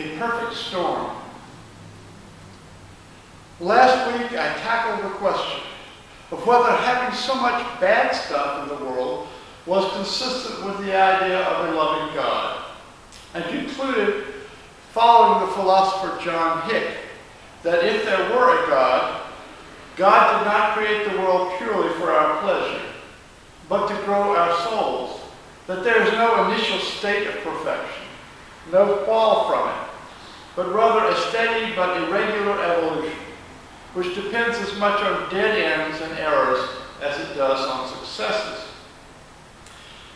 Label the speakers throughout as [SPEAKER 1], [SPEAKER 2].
[SPEAKER 1] A perfect storm. Last week I tackled the question of whether having so much bad stuff in the world was consistent with the idea of a loving God, and concluded, following the philosopher John Hick, that if there were a God, God did not create the world purely for our pleasure, but to grow our souls, that there is no initial state of perfection, no fall from it, but rather a steady but irregular evolution, which depends as much on dead ends and errors as it does on successes.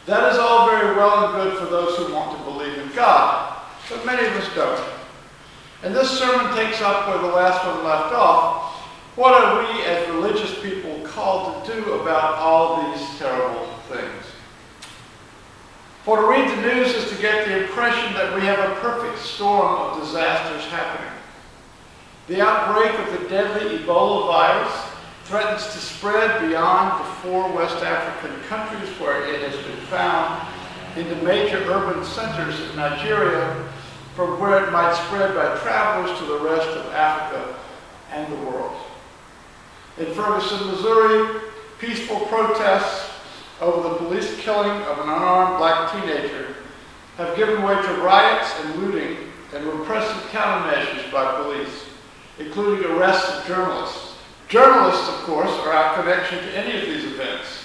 [SPEAKER 1] That is all very well and good for those who want to believe in God, but many of us don't. And this sermon takes up where the last one left off. What are we as religious people called to do about all these terrible things? For to read the news is to get the impression that we have a perfect storm of disasters happening. The outbreak of the deadly Ebola virus threatens to spread beyond the 4 West African countries where it has been found into major urban centers in Nigeria, from where it might spread by travelers to the rest of Africa and the world. In Ferguson, Missouri, peaceful protests over the police killing of an unarmed black teenager have given way to riots and looting and repressive countermeasures by police, including arrests of journalists. Journalists, of course, are our connection to any of these events.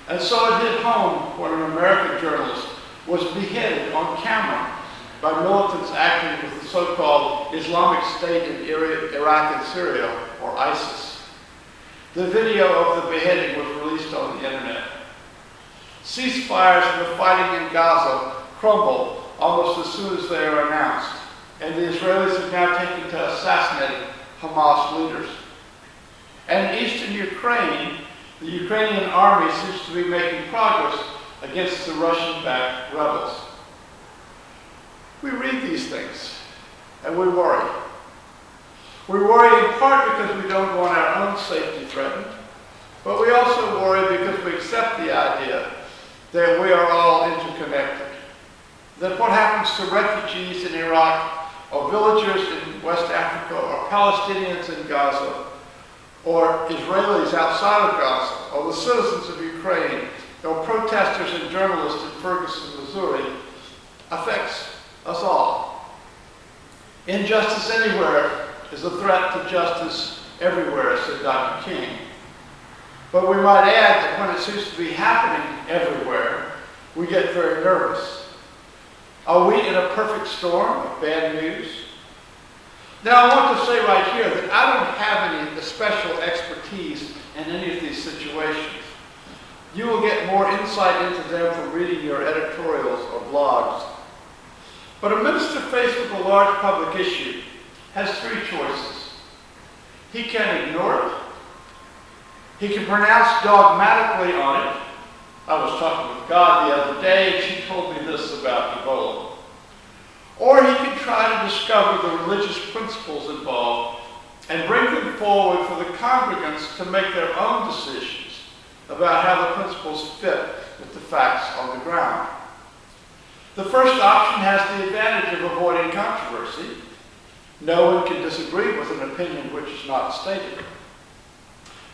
[SPEAKER 1] And so it hit home when an American journalist was beheaded on camera by militants acting with the so-called Islamic State in Iraq and Syria, or ISIS. The video of the beheading was released on the internet. Ceasefires in the fighting in Gaza crumble almost as soon as they are announced, and the Israelis have now taken to assassinating Hamas leaders. And in eastern Ukraine, the Ukrainian army seems to be making progress against the Russian-backed rebels. We read these things, and we worry. We worry in part because we don't want our own safety threatened, but we also worry because we accept the idea that we are all interconnected. That what happens to refugees in Iraq, or villagers in West Africa, or Palestinians in Gaza, or Israelis outside of Gaza, or the citizens of Ukraine, or protesters and journalists in Ferguson, Missouri, affects us all. Injustice anywhere is a threat to justice everywhere, said Dr. King. But we might add that when it seems to be happening everywhere, we get very nervous. Are we in a perfect storm of bad news? Now, I want to say right here that I don't have any special expertise in any of these situations. You will get more insight into them from reading your editorials or blogs. But a minister faced with a large public issue has 3 choices. He can ignore it. He can pronounce dogmatically on it. I was talking with God the other day, and she told me this about Ebola. Or he can try to discover the religious principles involved and bring them forward for the congregants to make their own decisions about how the principles fit with the facts on the ground. The first option has the advantage of avoiding controversy. No one can disagree with an opinion which is not stated.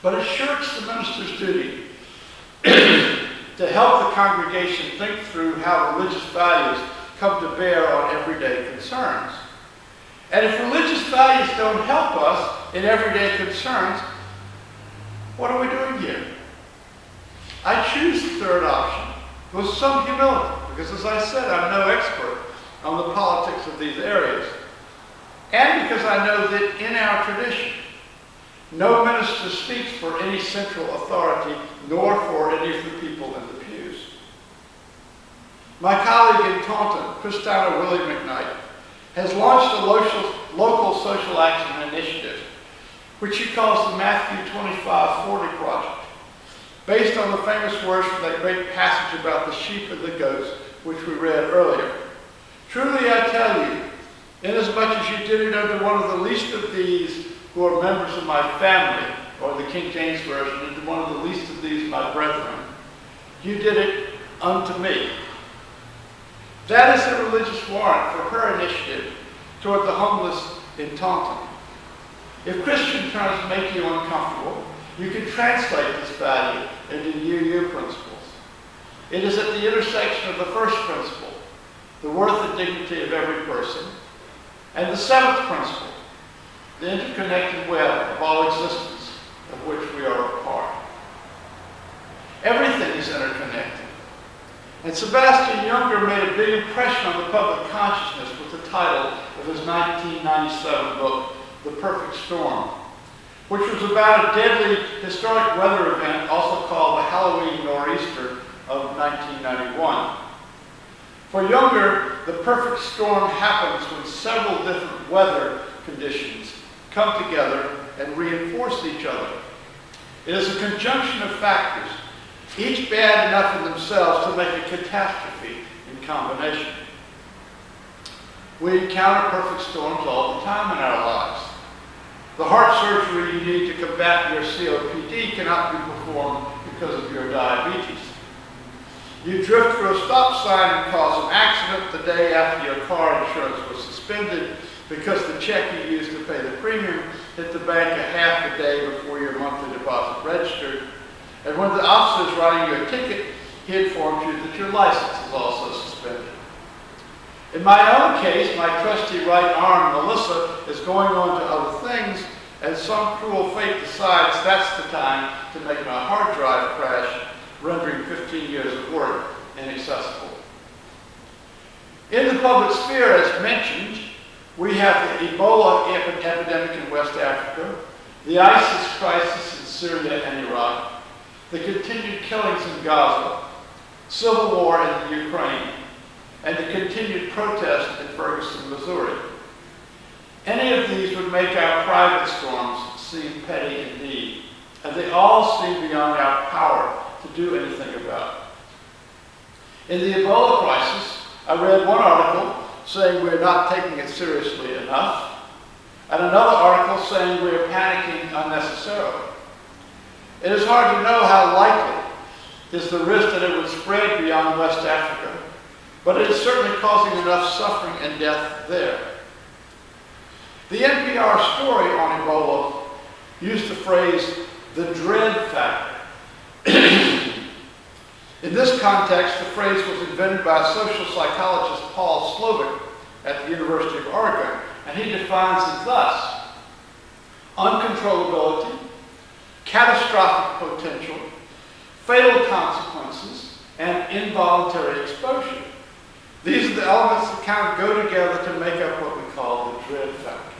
[SPEAKER 1] But it shirks the minister's duty to help the congregation think through how religious values come to bear on everyday concerns. And if religious values don't help us in everyday concerns, what are we doing here? I choose the third option with some humility, because as I said, I'm no expert on the politics of these areas. And because I know that in our tradition, no minister speaks for any central authority, nor for any of the people in the pews. My colleague in Taunton, Christina Willie McKnight, has launched a local social action initiative, which she calls the Matthew 25:40 Project, based on the famous words from that great passage about the sheep and the goats, which we read earlier. Truly I tell you, inasmuch as you did it unto one of the least of these who are members of my family, or the King James Version, unto one of the least of these my brethren, you did it unto me. That is the religious warrant for her initiative toward the homeless in Taunton. If Christian terms make you uncomfortable, you can translate this value into UU principles. It is at the intersection of the first principle, the worth and dignity of every person, and the seventh principle, the interconnected web of all existence of which we are a part. Everything is interconnected. And Sebastian Junger made a big impression on the public consciousness with the title of his 1997 book, The Perfect Storm, which was about a deadly historic weather event also called the Halloween Nor'easter of 1991. For Junger, the perfect storm happens when several different weather conditions come together and reinforce each other. It is a conjunction of factors, each bad enough in themselves to make a catastrophe in combination. We encounter perfect storms all the time in our lives. The heart surgery you need to combat your COPD cannot be performed because of your diabetes. You drift through a stop sign and cause an accident the day after your car insurance was suspended because the check you used to pay the premium hit the bank a half a day before your monthly deposit registered. And when the officer is writing you a ticket, he informs you that your license is also suspended. In my own case, my trusty right arm, Melissa, is going on to other things, and some cruel fate decides that's the time to make my hard drive crash, rendering 15 years of work inaccessible. In the public sphere, as mentioned, we have the Ebola epidemic in West Africa, the ISIS crisis in Syria and Iraq, the continued killings in Gaza, civil war in the Ukraine, and the continued protest in Ferguson, Missouri. Any of these would make our private storms seem petty indeed, and they all seem beyond our power to do anything about. In the Ebola crisis, I read one article saying we're not taking it seriously enough, and another article saying we're panicking unnecessarily. It is hard to know how likely is the risk that it would spread beyond West Africa, but it is certainly causing enough suffering and death there. The NPR story on Ebola used the phrase, the dread factor. In this context, the phrase was invented by social psychologist Paul Slovic at the University of Oregon, and he defines it thus: uncontrollability, catastrophic potential, fatal consequences, and involuntary exposure. These are the elements that kind of go together to make up what we call the dread factor.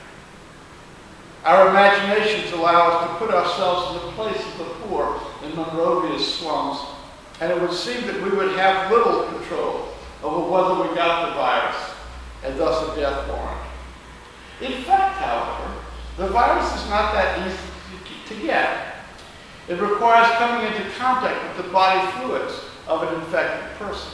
[SPEAKER 1] Our imaginations allow us to put ourselves in the place of the poor in Monrovia's slums, and it would seem that we would have little control over whether we got the virus, and thus a death warrant. In fact, however, the virus is not that easy to get. It requires coming into contact with the body fluids of an infected person.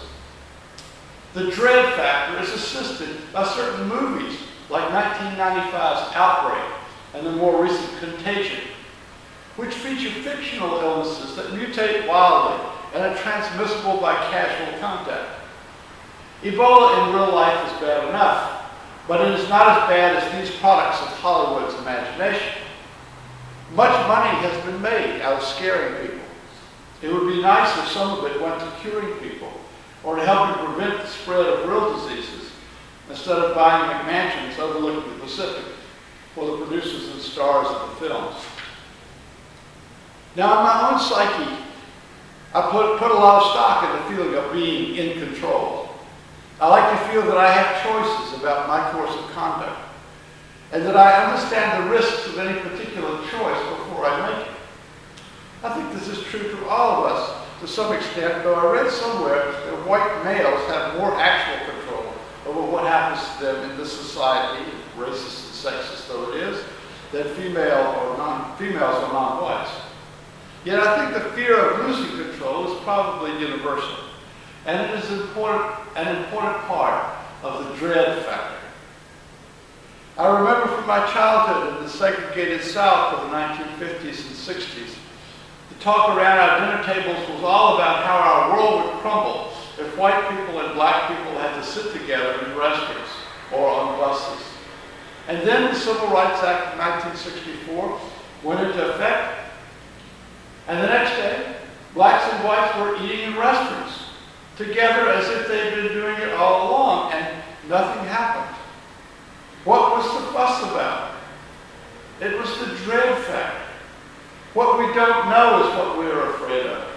[SPEAKER 1] The dread factor is assisted by certain movies, like 1995's Outbreak and the more recent Contagion, which feature fictional illnesses that mutate wildly and are transmissible by casual contact. Ebola in real life is bad enough, but it is not as bad as these products of Hollywood's imagination. Much money has been made out of scaring people. It would be nice if some of it went to curing people or to helping prevent the spread of real diseases instead of buying McMansions overlooking the Pacific for the producers and stars of the films. Now, in my own psyche, I put a lot of stock in the feeling of being in control. I like to feel that I have choices about my course of conduct, and that I understand the risks of any particular choice before I make it. I think this is true to all of us to some extent, though I read somewhere that white males have more actual control over what happens to them in this society, racist and sexist though it is, than females or non-whites. Yet I think the fear of losing control is probably universal, and it is an important part of the dread factor. I remember from my childhood in the segregated South of the 1950s and 60s, the talk around our dinner tables was all about how our world would crumble if white people and black people had to sit together in restaurants or on buses. And then the Civil Rights Act of 1964 went into effect. And the next day, blacks and whites were eating in restaurants together as if they'd been doing it all along, and nothing happened. What was the fuss about? It was the dread factor. What we don't know is what we're afraid of.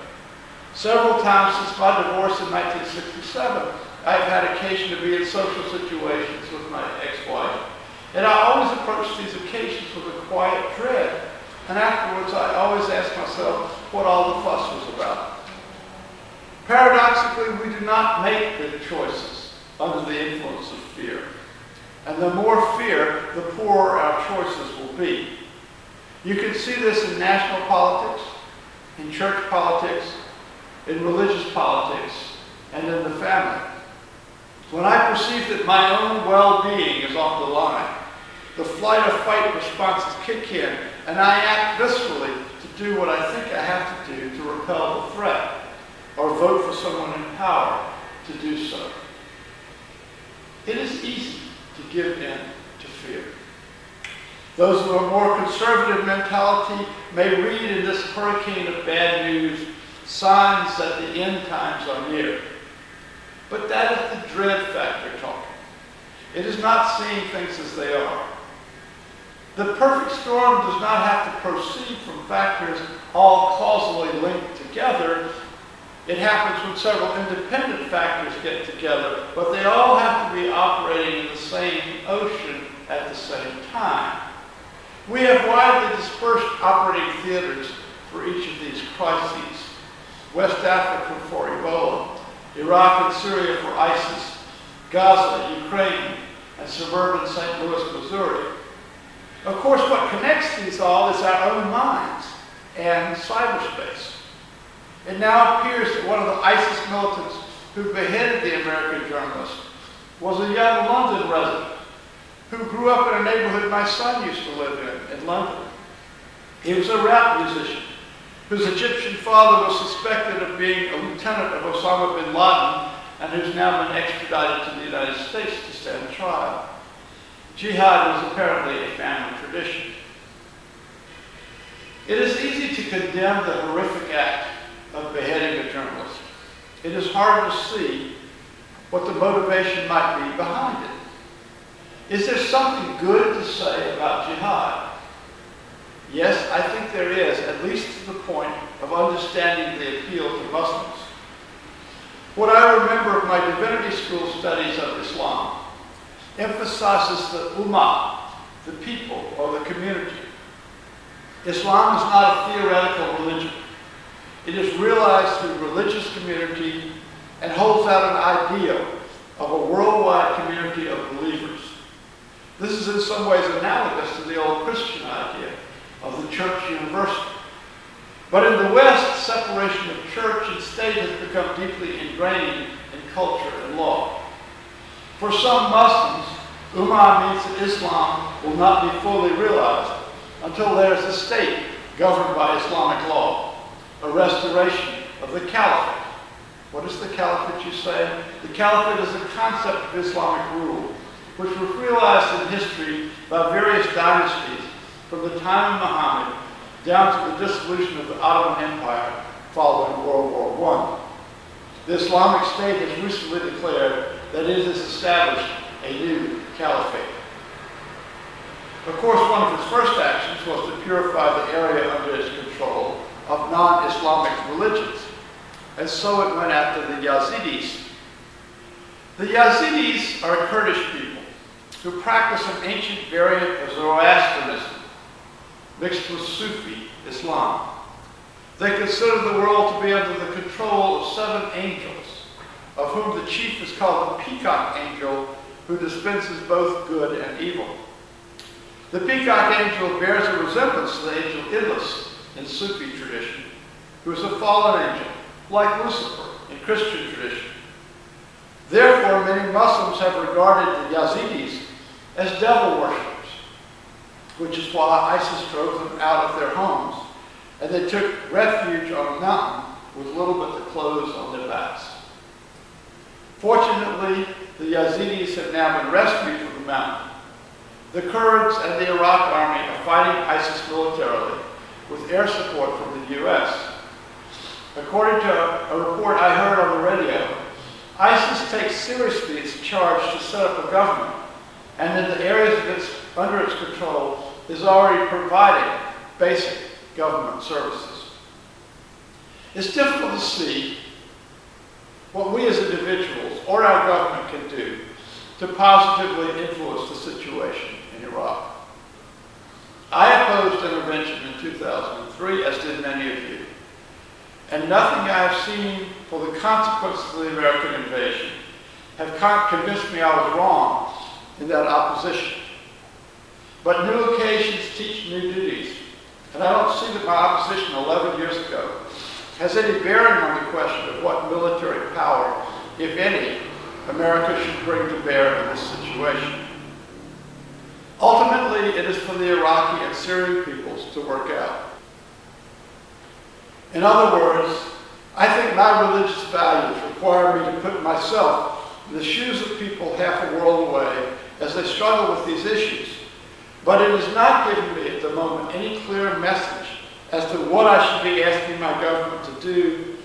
[SPEAKER 1] Several times since my divorce in 1967, I've had occasion to be in social situations with my ex-wife, and I always approach these occasions with a quiet dread. And afterwards, I always ask myself what all the fuss was about. Paradoxically, we do not make good choices under the influence of fear. And the more fear, the poorer our choices will be. You can see this in national politics, in church politics, in religious politics, and in the family. When I perceive that my own well-being is on the line, the flight or fight responses kick in, and I act viscerally to do what I think I have to do to repel the threat, or vote for someone in power to do so. It is easy to give in to fear. Those with a more conservative mentality may read in this hurricane of bad news signs that the end times are near. But that is the dread factor talking. It is not seeing things as they are. The perfect storm does not have to proceed from factors all causally linked together. It happens when several independent factors get together, but they all have to be operating in the same ocean at the same time. We have widely dispersed operating theaters for each of these crises. West Africa for Ebola, Iraq and Syria for ISIS, Gaza, Ukraine, and suburban St. Louis, Missouri. Of course, what connects these all is our own minds and cyberspace. It now appears that one of the ISIS militants who beheaded the American journalist was a young London resident who grew up in a neighborhood my son used to live in London. He was a rap musician whose Egyptian father was suspected of being a lieutenant of Osama bin Laden and who's now been extradited to the United States to stand trial. Jihad was apparently a family tradition. It is easy to condemn the horrific act of beheading a journalist. It is hard to see what the motivation might be behind it. Is there something good to say about jihad? Yes, I think there is, at least to the point of understanding the appeal to Muslims. What I remember of my divinity school studies of Islam emphasizes the ummah, the people or the community. Islam is not a theoretical religion. It is realized through religious community and holds out an ideal of a worldwide community of believers. This is in some ways analogous to the old Christian idea of the church university. But in the West, separation of church and state has become deeply ingrained in culture and law. For some Muslims, ummah means that Islam will not be fully realized until there is a state governed by Islamic law, a restoration of the caliphate. What is the caliphate, you say? The caliphate is a concept of Islamic rule, which was realized in history by various dynasties from the time of Muhammad down to the dissolution of the Ottoman Empire following World War I. The Islamic State has recently declared that it has established a new caliphate. Of course, one of its first actions was to purify the area under its control of non-Islamic religions, and so it went after the Yazidis. The Yazidis are a Kurdish people who practice an ancient variant of Zoroastrianism mixed with Sufi Islam. They consider the world to be under the control of 7 angels, of whom the chief is called the peacock angel, who dispenses both good and evil. The peacock angel bears a resemblance to the angel Iblis in Sufi tradition, who is a fallen angel, like Lucifer in Christian tradition. Therefore, many Muslims have regarded the Yazidis as devil worshippers, which is why ISIS drove them out of their homes, and they took refuge on a mountain with little but the clothes on their backs. Fortunately, the Yazidis have now been rescued from the mountain, The Kurds and the Iraq army are fighting ISIS militarily with air support from the U.S. According to a report I heard on the radio, ISIS takes seriously its charge to set up a government, and in the areas under its control is already providing basic government services. It's difficult to see what we as individuals or our government can do to positively influence the situation in Iraq. I opposed intervention in 2003, as did many of you. And nothing I have seen for the consequences of the American invasion have convinced me I was wrong in that opposition. But new occasions teach new duties, and I don't see that my opposition 11 years ago has any bearing on the question of what military power, if any, America should bring to bear in this situation. Ultimately, it is for the Iraqi and Syrian peoples to work out. In other words, I think my religious values require me to put myself in the shoes of people half a world away as they struggle with these issues. But it has not given me at the moment any clear message as to what I should be asking my government to do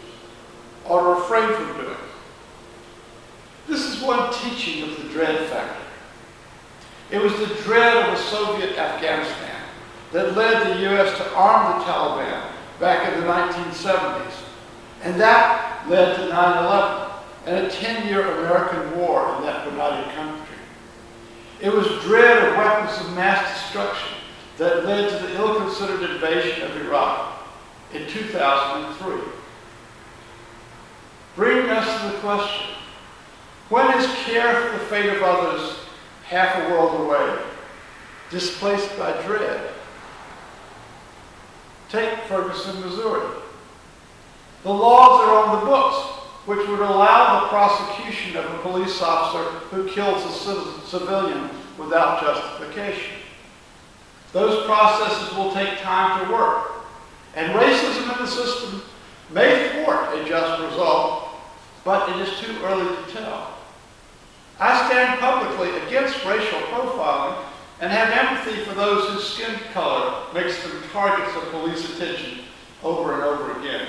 [SPEAKER 1] or to refrain from doing. This is one teaching of the dread factor. It was the dread of a Soviet Afghanistan that led the U.S. to arm the Taliban back in the 1970s. And that led to 9/11 and a 10-year American war in that benighted country. It was dread of weapons of mass destruction that led to the ill-considered invasion of Iraq in 2003. Bringing us to the question, when is care for the fate of others half a world away displaced by dread? Take Ferguson, Missouri. The laws are on the books which would allow the prosecution of a police officer who kills a civilian without justification. Those processes will take time to work, and racism in the system may thwart a just result, but it is too early to tell. I stand publicly against racial profiling and have empathy for those whose skin color makes them targets of police attention over and over again.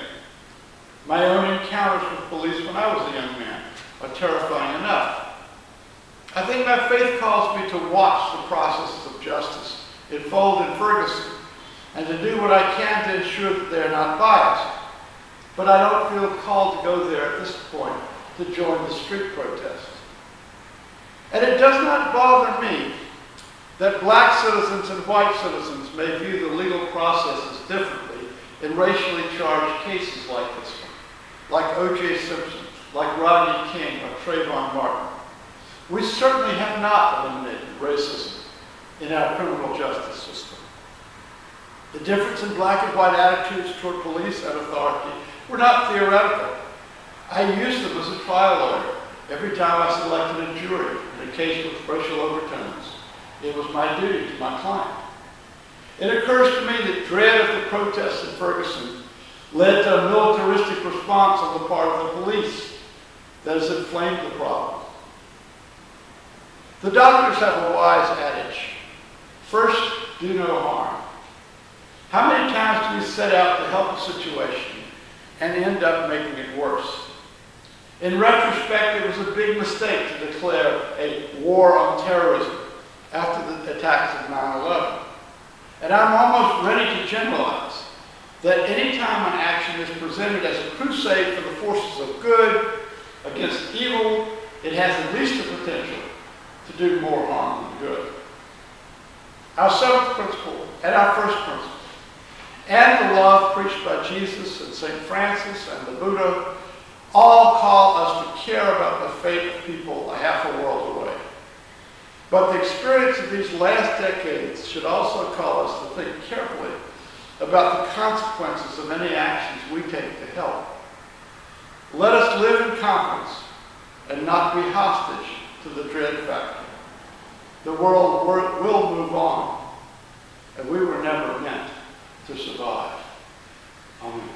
[SPEAKER 1] My own encounters with police when I was a young man are terrifying enough. I think my faith calls me to watch the processes of justice unfold in Ferguson and to do what I can to ensure that they are not biased. But I don't feel called to go there at this point to join the street protest. And it does not bother me that black citizens and white citizens may view the legal processes differently in racially charged cases like this one, like O.J. Simpson, like Rodney King, or Trayvon Martin. We certainly have not eliminated racism in our criminal justice system. The difference in black and white attitudes toward police and authority were not theoretical. I used them as a trial lawyer every time I selected a jury in a case with racial overtones. It was my duty to my client. It occurs to me that dread of the protests in Ferguson led to a militaristic response on the part of the police that has inflamed the problem. The doctors have a wise adage: first, do no harm. How many times do we set out to help a situation and end up making it worse? In retrospect, it was a big mistake to declare a war on terrorism after the attacks of 9/11. And I'm almost ready to generalize that any time an action is presented as a crusade for the forces of good against evil, it has at least the potential to do more harm than good. Our seventh principle and our first principle, and the love preached by Jesus and St. Francis and the Buddha, all call us to care about the fate of people a half a world away. But the experience of these last decades should also call us to think carefully about the consequences of any actions we take to help. Let us live in confidence and not be hostage to the dread factor. The world will move on, and we were never meant to survive. Amen.